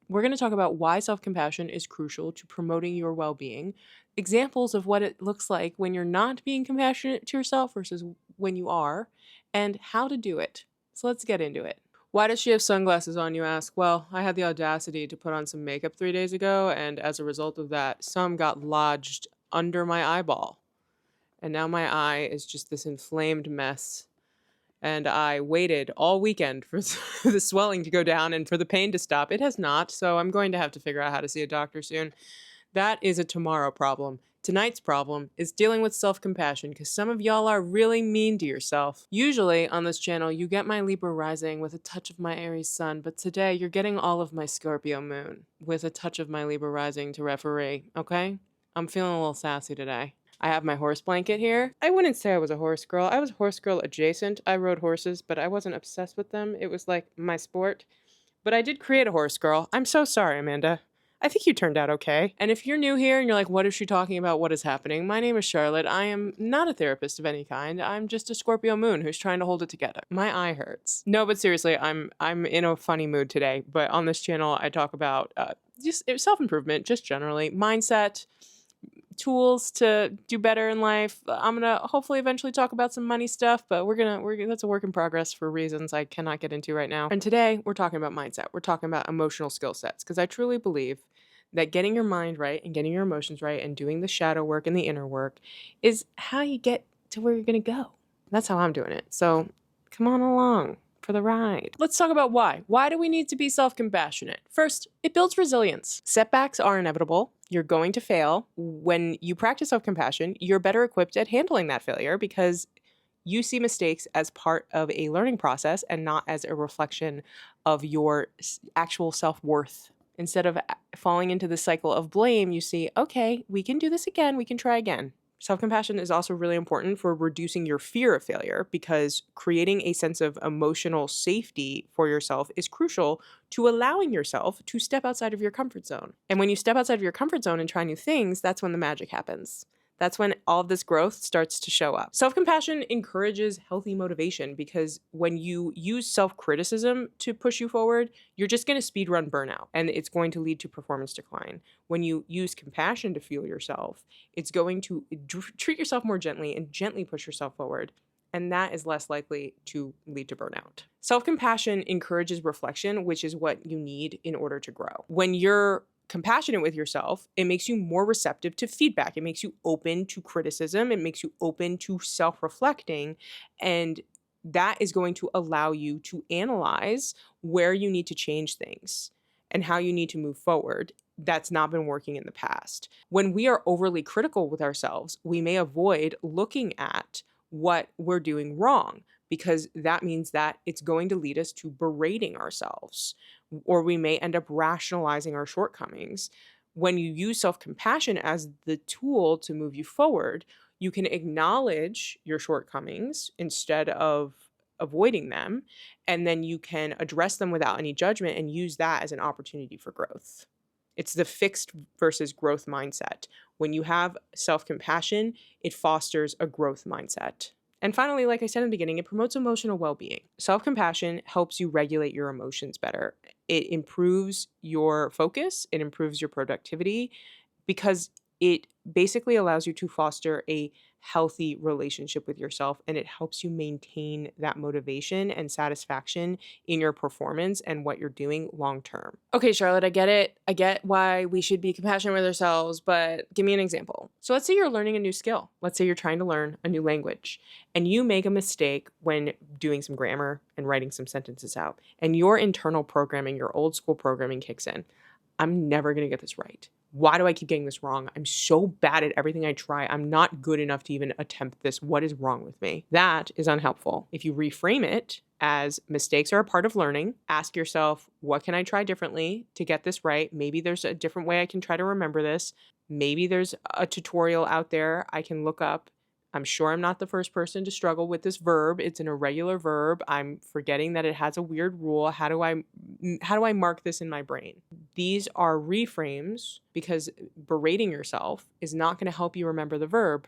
We're going to talk about why self-compassion is crucial to promoting your well-being, examples of what it looks like when you're not being compassionate to yourself versus when you are, and how to do it. So let's get into it. Why does she have sunglasses on, you ask? Well, I had the audacity to put on some makeup 3 days ago, and as a result of that, some got lodged under my eyeball. And now my eye is just this inflamed mess. And I waited all weekend for the swelling to go down and for the pain to stop. It has not, so I'm going to have to figure out how to see a doctor soon. That is a tomorrow problem. Tonight's problem is dealing with self-compassion because some of y'all are really mean to yourself. Usually on this channel, you get my Libra rising with a touch of my Aries sun, but today you're getting all of my Scorpio moon with a touch of my Libra rising to referee, okay? I'm feeling a little sassy today. I have my horse blanket here. I wouldn't say I was a horse girl. I was horse girl adjacent. I rode horses, but I wasn't obsessed with them. It was like my sport. But I did create a horse girl. I'm so sorry, Amanda. I think you turned out okay. And if you're new here and you're like, what is she talking about? What is happening? My name is Charlotte. I am not a therapist of any kind. I'm just a Scorpio moon who's trying to hold it together. My eye hurts. No, but seriously, I'm in a funny mood today. But on this channel, I talk about just self-improvement, just generally, mindset, tools to do better in life. I'm gonna hopefully eventually talk about some money stuff, but we're that's a work in progress for reasons I cannot get into right now. And today we're talking about mindset. We're talking about emotional skill sets because I truly believe that getting your mind right and getting your emotions right and doing the shadow work and the inner work is how you get to where you're gonna go. That's how I'm doing it. So come on along for the ride. Let's talk about why. Why do we need to be self-compassionate? First, it builds resilience. Setbacks are inevitable. You're going to fail. When you practice self-compassion, you're better equipped at handling that failure because you see mistakes as part of a learning process and not as a reflection of your actual self-worth. Instead of falling into the cycle of blame, you see, okay, we can do this again. We can try again. Self-compassion is also really important for reducing your fear of failure because creating a sense of emotional safety for yourself is crucial to allowing yourself to step outside of your comfort zone. And when you step outside of your comfort zone and try new things, that's when the magic happens. That's when all of this growth starts to show up. Self-compassion encourages healthy motivation because when you use self-criticism to push you forward, you're just going to speedrun burnout and it's going to lead to performance decline. When you use compassion to fuel yourself, it's going to treat yourself more gently and gently push yourself forward. And that is less likely to lead to burnout. Self-compassion encourages reflection, which is what you need in order to grow. When you're compassionate with yourself, it makes you more receptive to feedback. It makes you open to criticism. It makes you open to self-reflecting. And that is going to allow you to analyze where you need to change things and how you need to move forward. That's not been working in the past. When we are overly critical with ourselves, we may avoid looking at what we're doing wrong because that means that it's going to lead us to berating ourselves, or we may end up rationalizing our shortcomings. When you use self-compassion as the tool to move you forward, you can acknowledge your shortcomings instead of avoiding them, and then you can address them without any judgment and use that as an opportunity for growth. It's the fixed versus growth mindset. When you have self-compassion, it fosters a growth mindset. And finally, like I said in the beginning, it promotes emotional well-being. Self-compassion helps you regulate your emotions better. It improves your focus, it improves your productivity, because it basically allows you to foster a healthy relationship with yourself, and it helps you maintain that motivation and satisfaction in your performance and what you're doing long term. Okay, Charlotte, I get it. I get why we should be compassionate with ourselves, but give me an example. So let's say you're learning a new skill. Let's say you're trying to learn a new language, and you make a mistake when doing some grammar and writing some sentences out, and your internal programming, your old school programming kicks in. I'm never going to get this right. Why do I keep getting this wrong? I'm so bad at everything I try. I'm not good enough to even attempt this. What is wrong with me? That is unhelpful. If you reframe it as mistakes are a part of learning, ask yourself, what can I try differently to get this right? Maybe there's a different way I can try to remember this. Maybe there's a tutorial out there I can look up. I'm sure I'm not the first person to struggle with this verb. It's an irregular verb. I'm forgetting that it has a weird rule. How do I mark this in my brain? These are reframes because berating yourself is not going to help you remember the verb.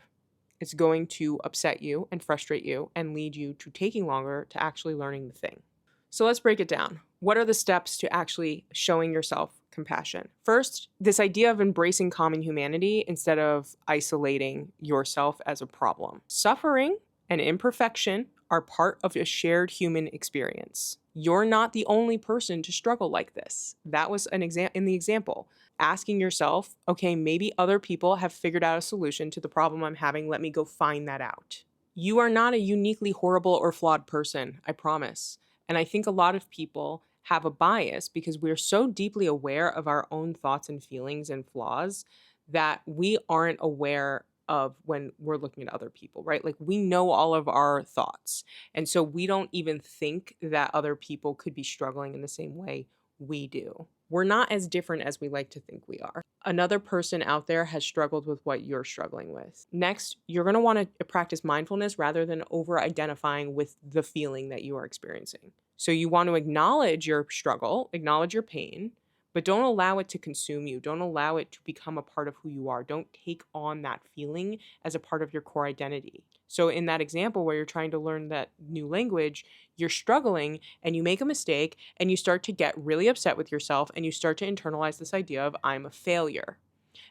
It's going to upset you and frustrate you and lead you to taking longer to actually learning the thing. So let's break it down. What are the steps to actually showing yourself self-compassion. First, this idea of embracing common humanity instead of isolating yourself as a problem. Suffering and imperfection are part of a shared human experience. You're not the only person to struggle like this. That was in the example. Asking yourself, okay, maybe other people have figured out a solution to the problem I'm having. Let me go find that out. You are not a uniquely horrible or flawed person, I promise. And I think a lot of people have a bias because we're so deeply aware of our own thoughts and feelings and flaws that we aren't aware of when we're looking at other people, right? Like we know all of our thoughts. And so we don't even think that other people could be struggling in the same way we do. We're not as different as we like to think we are. Another person out there has struggled with what you're struggling with. Next, you're going to want to practice mindfulness rather than over-identifying with the feeling that you are experiencing. So you want to acknowledge your struggle, acknowledge your pain, but don't allow it to consume you. Don't allow it to become a part of who you are. Don't take on that feeling as a part of your core identity. So in that example where you're trying to learn that new language, you're struggling and you make a mistake and you start to get really upset with yourself and you start to internalize this idea of I'm a failure.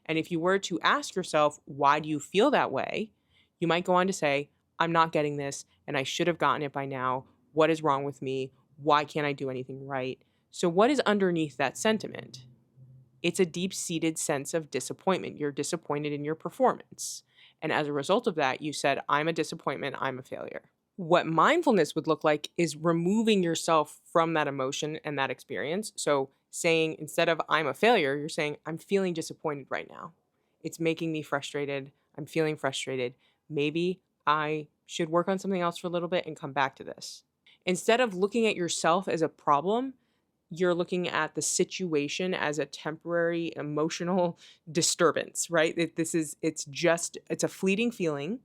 And if you were to ask yourself, why do you feel that way? You might go on to say, I'm not getting this and I should have gotten it by now. What is wrong with me? Why can't I do anything right? So what is underneath that sentiment? It's a deep-seated sense of disappointment. You're disappointed in your performance. And as a result of that, you said, I'm a disappointment, I'm a failure. What mindfulness would look like is removing yourself from that emotion and that experience. So saying, instead of I'm a failure, you're saying, I'm feeling disappointed right now. It's making me frustrated. I'm feeling frustrated. Maybe I should work on something else for a little bit and come back to this. Instead of looking at yourself as a problem, you're looking at the situation as a temporary emotional disturbance, right? It's a fleeting feeling.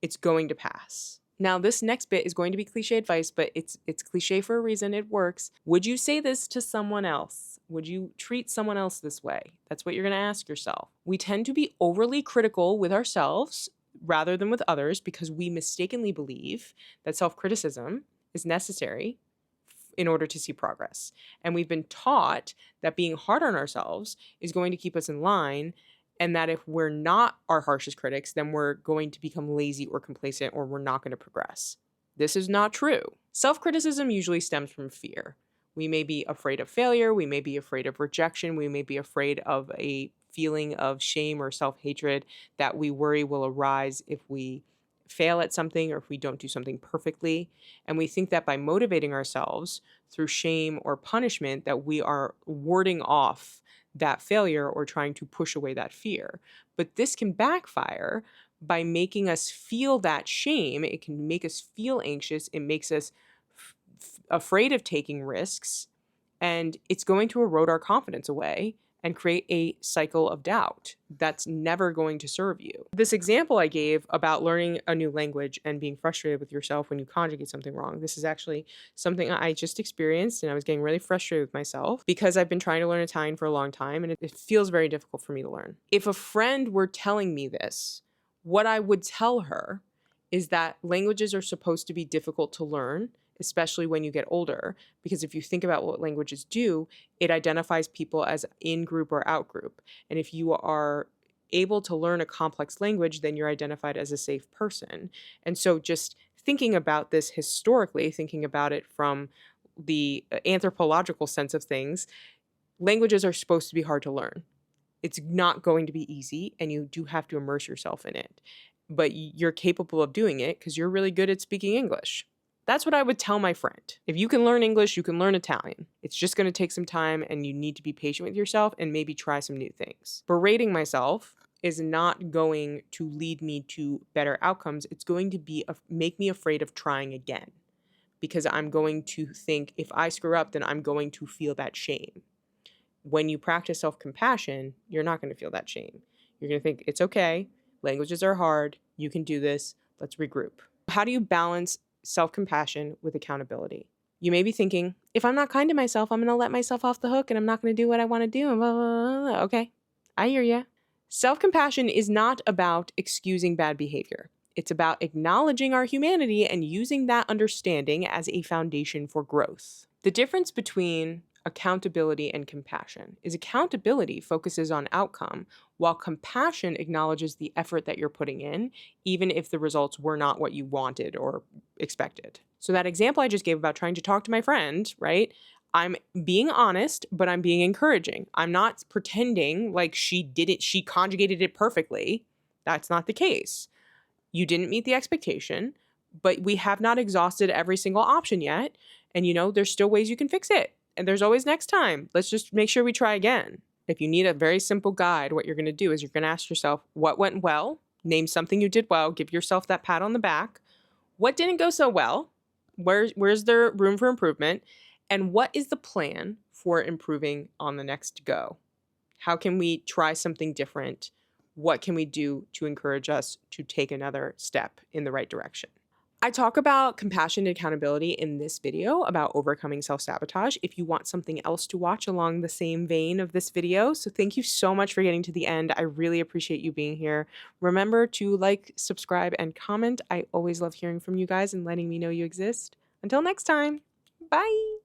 It's going to pass. Now, this next bit is going to be cliche advice, but it's cliche for a reason. It works. Would you say this to someone else? Would you treat someone else this way? That's what you're going to ask yourself. We tend to be overly critical with ourselves rather than with others because we mistakenly believe that self-criticism is necessary in order to see progress. And we've been taught that being hard on ourselves is going to keep us in line, and that if we're not our harshest critics, then we're going to become lazy or complacent, or we're not going to progress. This is not true. Self-criticism usually stems from fear. We may be afraid of failure, we may be afraid of rejection, we may be afraid of a feeling of shame or self-hatred that we worry will arise if we fail at something or if we don't do something perfectly. And we think that by motivating ourselves through shame or punishment that we are warding off that failure or trying to push away that fear. But this can backfire by making us feel that shame. It can make us feel anxious. It makes us afraid of taking risks, and it's going to erode our confidence away and create a cycle of doubt that's never going to serve you. This example I gave about learning a new language and being frustrated with yourself when you conjugate something wrong, this is actually something I just experienced, and I was getting really frustrated with myself because I've been trying to learn Italian for a long time and it feels very difficult for me to learn. If a friend were telling me this, what I would tell her is that languages are supposed to be difficult to learn, especially when you get older, because if you think about what languages do, it identifies people as in-group or out-group. And if you are able to learn a complex language, then you're identified as a safe person. And so just thinking about this historically, thinking about it from the anthropological sense of things, languages are supposed to be hard to learn. It's not going to be easy, and you do have to immerse yourself in it. But you're capable of doing it because you're really good at speaking English. That's what I would tell my friend. If you can learn English, you can learn Italian. It's just going to take some time, and you need to be patient with yourself and maybe try some new things. Berating myself is not going to lead me to better outcomes. It's going to make me afraid of trying again, because I'm going to think if I screw up, then I'm going to feel that shame. When you practice self-compassion, you're not going to feel that shame. You're going to think, it's okay. Languages are hard. You can do this. Let's regroup. How do you balance self-compassion with accountability? You may be thinking, if I'm not kind to myself, I'm going to let myself off the hook and I'm not going to do what I want to do. Blah, blah, blah. Okay, I hear you. Self-compassion is not about excusing bad behavior. It's about acknowledging our humanity and using that understanding as a foundation for growth. The difference between accountability and compassion is accountability focuses on outcome, while compassion acknowledges the effort that you're putting in, even if the results were not what you wanted or expected. So that example I just gave about trying to talk to my friend, right? I'm being honest, but I'm being encouraging. I'm not pretending like she did it, she conjugated it perfectly. That's not the case. You didn't meet the expectation, but we have not exhausted every single option yet. And there's still ways you can fix it. And there's always next time. Let's just make sure we try again. If you need a very simple guide, what you're going to do is you're going to ask yourself, what went well? Name something you did well. Give yourself that pat on the back. What didn't go so well? Where's there room for improvement? And what is the plan for improving on the next go? How can we try something different? What can we do to encourage us to take another step in the right direction? I talk about compassion and accountability in this video about overcoming self-sabotage if you want something else to watch along the same vein of this video. So thank you so much for getting to the end. I really appreciate you being here. Remember to like, subscribe, and comment. I always love hearing from you guys and letting me know you exist. Until next time, bye.